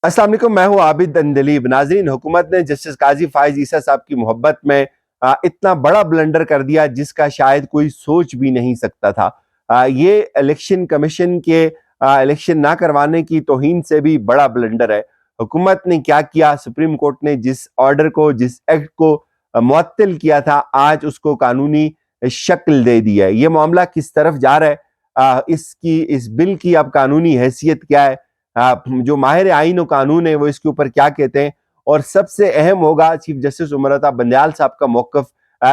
अस्सलाम वालेकुम, मैं हूं आबिद अंदलीब। नाजरीन, हुकूमत ने जस्टिस काजी फाइज ईसा साहब की मोहब्बत में इतना बड़ा ब्लंडर कर दिया जिसका शायद कोई सोच भी नहीं सकता था। ये इलेक्शन कमीशन के इलेक्शन ना करवाने की तौहीन से भी बड़ा ब्लंडर है। हुकूमत ने क्या किया, सुप्रीम कोर्ट ने जिस ऑर्डर को, जिस एक्ट को मुअत्तल किया था, आज उसको कानूनी शक्ल दे दी है। ये मामला किस तरफ जा रहा है, इस बिल की अब कानूनी हैसियत क्या है, जो माहिर आइन और कानून है वो इसके ऊपर क्या कहते हैं, और सबसे अहम होगा चीफ जस्टिस उमर अता बंदयाल साहब का मौक़िफ़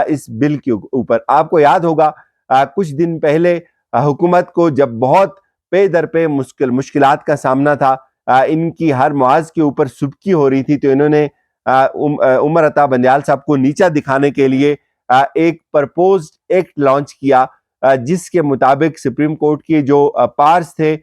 इस बिल के ऊपर। आपको याद होगा कुछ दिन पहले हुकूमत को जब बहुत पे दर पे मुश्किलात का सामना था, इनकी हर मुआज के ऊपर सुबकी हो रही थी, तो इन्होंने उमर अता बंदयाल साहब को नीचा दिखाने के लिए एक प्रपोज्ड एक्ट लॉन्च किया, जिसके मुताबिक सुप्रीम कोर्ट के जो पार्स थे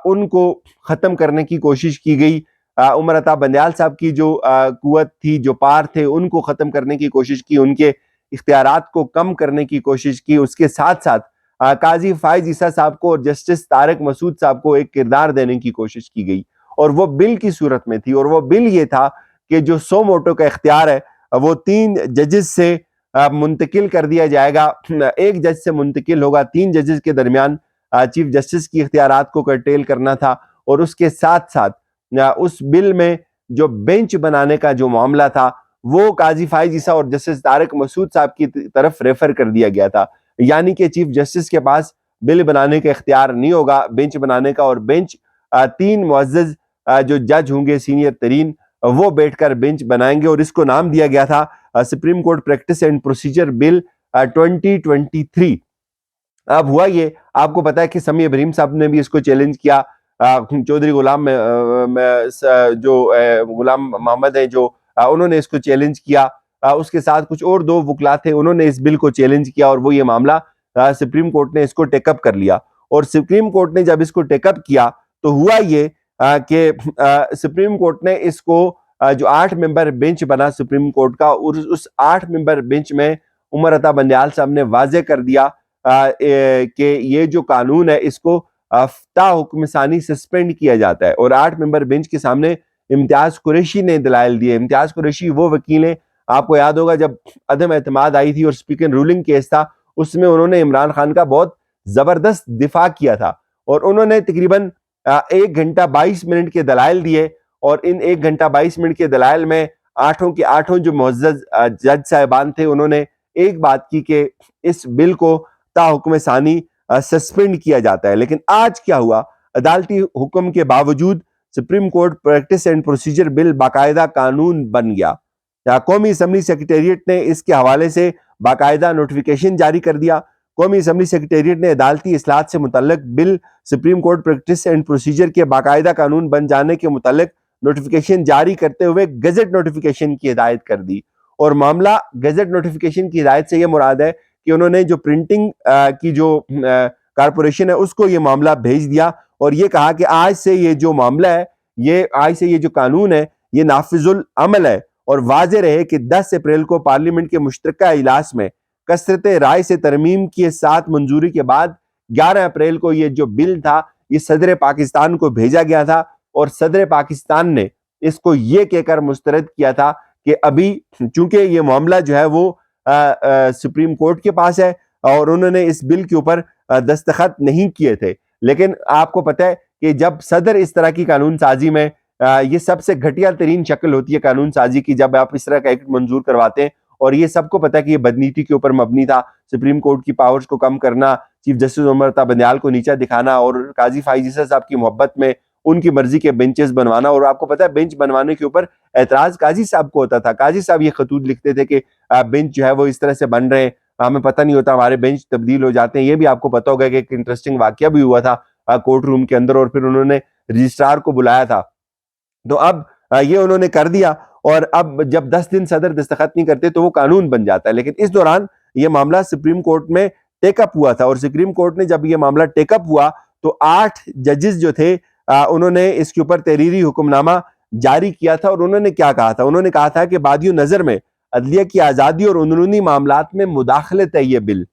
उनको ख़त्म करने की कोशिश की गई। उमर अता बंदयाल साहब की जो कुव्वत थी, जो पार थे, उनको ख़त्म करने की कोशिश की, उनके इख्तियारात को कम करने की कोशिश की। उसके साथ साथ काजी फाइज ईसा साहब को और जस्टिस तारिक मसूद साहब को एक किरदार देने की कोशिश की गई, और वो बिल की सूरत में थी। और वो बिल ये था कि जो सो मोटो का इख्तियार है वो 3 जजेस से मुंतकिल कर दिया जाएगा। एक जज से मुंतकिल होगा, 3 जजेस के दरमियान चीफ जस्टिस की इख्तियारात को कर्टेल करना था। और उसके साथ साथ उस बिल में जो बेंच बनाने का जो मामला था वो काजी फाइज ईसा और जस्टिस तारिक मसूद साहब की तरफ रेफर कर दिया गया था। यानी कि चीफ जस्टिस के पास बिल बनाने का इख्तियार नहीं होगा, बेंच बनाने का, और बेंच 3 मुअज़्ज़ज़ जो जज होंगे सीनियर तरीन, वो बैठकर बेंच बनाएंगे। और इसको नाम दिया गया था supreme court practice and procedure bill 2023। अब हुआ ये, आपको पता है कि समी इब्राहिम साहब ने भी इसको चैलेंज किया, चौधरी गुलाम मोहम्मद है जो उन्होंने इसको चैलेंज किया, उसके साथ कुछ और 2 वकला थे, उन्होंने इस बिल को चैलेंज किया, और वो ये मामला सुप्रीम कोर्ट ने इसको टेकअप कर लिया। और सुप्रीम कोर्ट ने जब इसको टेकअप किया तो हुआ ये कि सुप्रीम कोर्ट ने इसको जो 8 मेंबर बेंच बना सुप्रीम कोर्ट का, उस 8 मेंबर बेंच में उमर अता बंदयाल साहब ने वाजे कर दिया कि ये जो कानून है इसको ता हुक्म सानी सस्पेंड किया जाता है। और 8 मेंबर बेंच के सामने इम्तियाज कुरैशी ने दलाइल दिए। इम्तियाज कुरैशी वो वकील हैं, आपको याद होगा जब अदम एतमाद आई थी और स्पीकर रूलिंग केस था, उसमें उन्होंने इमरान खान का बहुत जबरदस्त दिफा किया था, और उन्होंने तकरीबन 1 घंटा 22 मिनट के दलाइल दिए। और इन 1 घंटा 22 मिनट के दलाइल में 8 के 8 जो मुअज़्ज़ज़ जज साहिबान थे, उन्होंने एक बात की कि इस बिल को ता हुक्म सानी सस्पेंड किया जाता है। लेकिन आज क्या हुआ, अदालती हुक्म के बावजूद supreme court practice and procedure bill बाकायदा कानून बन गया। कौमी असम्बली सेक्रेटेरिएट ने इसके हवाले से बाकायदा नोटिफिकेशन जारी कर दिया। कौमी असम्बली सेक्रेटेरिएट ने अदालती इस्लाहत से मुतल्लिक bill supreme court practice and procedure के बाकायदा कानून बन जाने के मुतल्लिक नोटिफिकेशन जारी करते हुए गजट नोटिफिकेशन की हिदायत कर दी। और मामला गजट नोटिफिकेशन की हिदायत से ये मुराद है कि उन्होंने जो प्रिंटिंग की जो कारपोरेशन है उसको ये मामला भेज दिया, और ये कहा कि आज से ये जो मामला है, आज से ये जो कानून है, ये नाफिजुल अमल है। और वाज़े रहे कि 10 अप्रैल को पार्लियामेंट के मुश्तरका इजलास में कसरत राय से तरमीम की 7 मंजूरी के बाद 11 अप्रैल को ये जो बिल था ये सदर पाकिस्तान को भेजा गया था। और सदर पाकिस्तान ने इसको ये कहकर मुस्तरद किया था कि अभी चूंकि ये मामला जो है वो सुप्रीम कोर्ट के पास है, और उन्होंने इस बिल के ऊपर दस्तखत नहीं किए थे। लेकिन आपको पता है कि जब सदर इस तरह की कानून साजी में, ये सबसे घटिया तरीन शक्ल होती है कानून साजी की, जब आप इस तरह का एक्ट मंजूर करवाते हैं। और ये सबको पता है कि ये बदनीति के ऊपर मबनी था, सुप्रीम कोर्ट की पावर्स को कम करना, चीफ जस्टिस उमर अता बंदयाल को नीचा दिखाना, और काजी फाइज ईसा साहब की मोहब्बत में उनकी मर्जी के बेंचेस बनवाना। और आपको पता है बेंच बनवाने के ऊपर एतराज काजी साहब को होता था। काजी साहब ये खतूत लिखते थे कि बेंच जो है वो इस तरह से बन रहे हैं, हमें पता नहीं होता, हमारे बेंच तब्दील हो जाते हैं। ये भी आपको पता होगा कि एक इंटरेस्टिंग वाकया भी हुआ था कोर्ट रूम के अंदर, और फिर उन्होंने रजिस्ट्रार को बुलाया था। तो अब ये उन्होंने कर दिया, और अब जब 10 दिन सदर दस्तखत नहीं करते तो वो कानून बन जाता है। लेकिन इस दौरान ये मामला सुप्रीम कोर्ट में टेकअप हुआ था, और सुप्रीम कोर्ट ने जब ये मामला टेकअप हुआ तो 8 जजेस जो थे उन्होंने इसके ऊपर तहरीरी हुक्मनामा जारी किया था। और उन्होंने क्या कहा था, उन्होंने कहा था कि बादियों नजर में अदलिया की आज़ादी और अंदरूनी मामलात में मुदाखलत है ये बिल।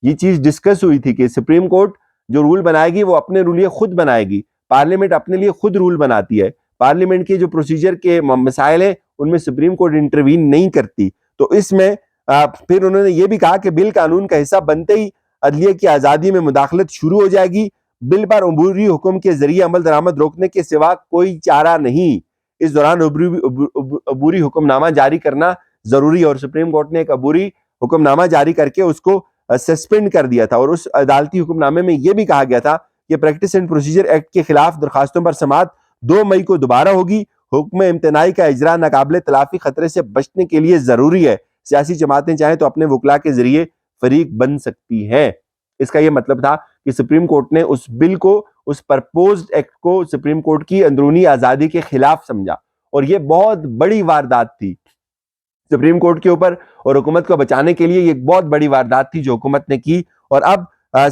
ये चीज़ डिस्कस हुई थी कि सुप्रीम कोर्ट जो रूल बनाएगी वो अपने रूल ये खुद बनाएगी, पार्लियामेंट अपने लिए खुद रूल बनाती है, پارلیمنٹ کے جو پروسیجر کے مسائل ہیں ان میں سپریم کورٹ انٹروین نہیں کرتی. تو اس میں پھر انہوں نے یہ بھی کہا کہ بل قانون کا حصہ بنتے ہی عدلیہ کی آزادی میں مداخلت شروع ہو جائے گی. بل پر عبوری حکم کے ذریعے عمل درآمد روکنے کے سوا کوئی چارہ نہیں. اس دوران عبوری حکم نامہ جاری کرنا ضروری ہے, اور سپریم کورٹ نے ایک عبوری حکم نامہ جاری کر کے اس کو سسپینڈ کر دیا تھا. اور اس عدالتی حکم نامے میں یہ بھی کہا گیا تھا کہ پریکٹس اینڈ پروسیجر ایکٹ کے خلاف درخواستوں پر سماعت 2 مئی کو دوبارہ ہوگی. حکم امتناعی کا اجرا ناقابل تلافی خطرے سے بچنے کے لیے ضروری ہے. سیاسی جماعتیں چاہیں تو اپنے وکلاء کے ذریعے فریق بن سکتی ہیں. اس کا یہ مطلب تھا کہ سپریم کورٹ نے اس بل کو, اس پرپوزڈ ایکٹ کو سپریم کورٹ کی اندرونی آزادی کے خلاف سمجھا, اور یہ بہت بڑی واردات تھی سپریم کورٹ کے اوپر, اور حکومت کو بچانے کے لیے یہ ایک بہت بڑی واردات تھی جو حکومت نے کی. اور اب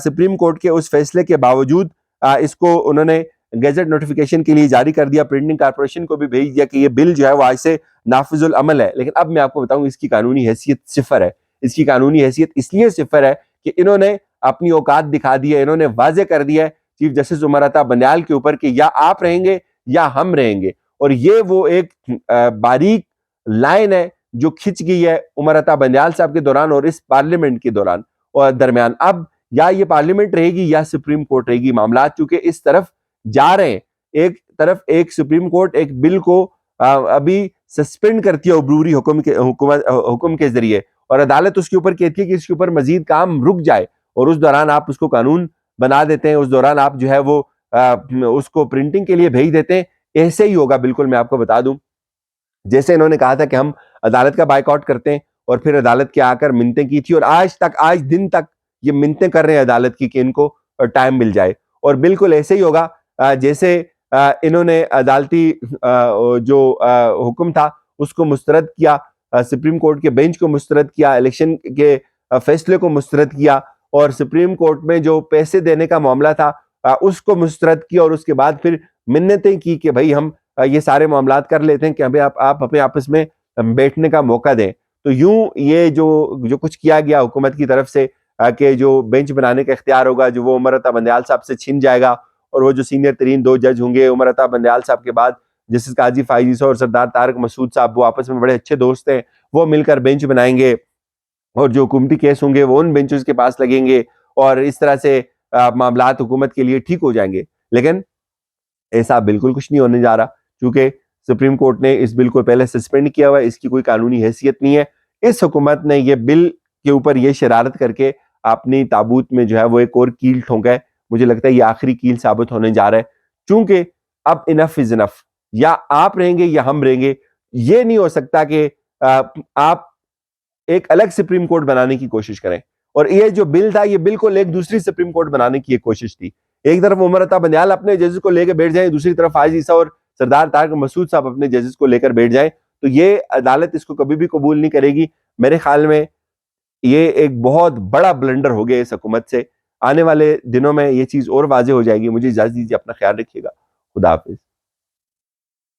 سپریم کورٹ کے اس فیصلے کے باوجود اس کو انہوں نے گیزٹ نوٹیفیکیشن کے لیے جاری کر دیا, پرنٹنگ کارپوریشن کو بھی بھیج دیا کہ یہ بل جو ہے وہ آج سے نافذ العمل ہے. لیکن اب میں آپ کو بتاؤں اس کی قانونی حیثیت صفر ہے. اس کی قانونی حیثیت اس لیے صفر ہے کہ انہوں نے اپنی اوقات دکھا دی ہے, انہوں نے واضح کر دیا ہے چیف جسٹس عمر عطا بندیال کے اوپر کہ یا آپ رہیں گے یا ہم رہیں گے. اور یہ وہ ایک باریک لائن ہے جو کھچ گئی ہے عمر عطا بندیال صاحب کے دوران اور اس پارلیمنٹ کے دوران اور درمیان. اب یا یہ پارلیمنٹ رہے گی یا سپریم کورٹ رہے گی. معاملات چونکہ اس طرف جا رہے ہیں, ایک طرف ایک سپریم کورٹ ایک بل کو ابھی سسپینڈ کرتی ہے عبوری حکم کے ذریعے, اور عدالت اس کے اوپر کہتی ہے کہ اس کے اوپر مزید کام رک جائے, اور اس دوران آپ اس کو قانون بنا دیتے ہیں, اس دوران آپ جو ہے وہ اس کو پرنٹنگ کے لیے بھیج دیتے ہیں. ایسے ہی ہوگا بالکل. میں آپ کو بتا دوں جیسے انہوں نے کہا تھا کہ ہم عدالت کا بائیک آؤٹ کرتے ہیں, اور پھر عدالت کے آ کر منتیں کی تھی, اور آج دن تک یہ منتیں کر رہے ہیں عدالت کی کہ ان کو ٹائم مل جائے. اور بالکل ایسے ہی ہوگا جیسے انہوں نے عدالتی جو حکم تھا اس کو مسترد کیا, سپریم کورٹ کے بینچ کو مسترد کیا, الیکشن کے فیصلے کو مسترد کیا, اور سپریم کورٹ میں جو پیسے دینے کا معاملہ تھا اس کو مسترد کیا, اور اس کے بعد پھر منتیں کی کہ بھائی ہم یہ سارے معاملات کر لیتے ہیں کہ ہمیں آپ اپنے آپس میں بیٹھنے کا موقع دیں. تو یوں یہ جو کچھ کیا گیا حکومت کی طرف سے کہ جو بینچ بنانے کا اختیار ہوگا جو وہ عمر عطا بندیال صاحب سے چھن جائے گا, اور وہ جو سینئر ترین 2 جج ہوں گے عمر عطا بندیال صاحب کے بعد جسٹس قاضی فائز عیسی اور سردار طارق مسعود صاحب, وہ آپس میں بڑے اچھے دوست ہیں, وہ مل کر بینچ بنائیں گے, اور جو حکومتی کیس ہوں گے وہ ان بینچز کے پاس لگیں گے, اور اس طرح سے معاملات حکومت کے لیے ٹھیک ہو جائیں گے. لیکن ایسا بالکل کچھ نہیں ہونے جا رہا, کیونکہ سپریم کورٹ نے اس بل کو پہلے سسپینڈ کیا ہوا ہے, اس کی کوئی قانونی حیثیت نہیں ہے. اس حکومت نے یہ بل کے اوپر یہ شرارت کر کے اپنی تابوت میں جو ہے وہ ایک اور کیل ٹھونکا ہے. مجھے لگتا ہے یہ آخری کیل ثابت ہونے جا رہا ہے, چونکہ اب انف از انف, یا آپ رہیں گے یا ہم رہیں گے. یہ نہیں ہو سکتا کہ آپ ایک الگ سپریم کورٹ بنانے کی کوشش کریں, اور یہ جو بل تھا یہ بالکل ایک دوسری سپریم کورٹ بنانے کی ایک کوشش تھی. ایک طرف عمر عطا بندیال اپنے ججز کو لے کے بیٹھ جائیں, دوسری طرف فائز عیسی اور سردار طارق مسعود صاحب اپنے ججز کو لے کر بیٹھ جائیں, تو یہ عدالت اس کو کبھی بھی قبول نہیں کرے گی. میرے خیال میں یہ ایک بہت بڑا بلنڈر ہو گیا اس حکومت سے. آنے والے دنوں میں یہ چیز اور واضح ہو جائے گی. مجھے اجازت دیجیے, اپنا خیال رکھیے گا. خدا حافظ.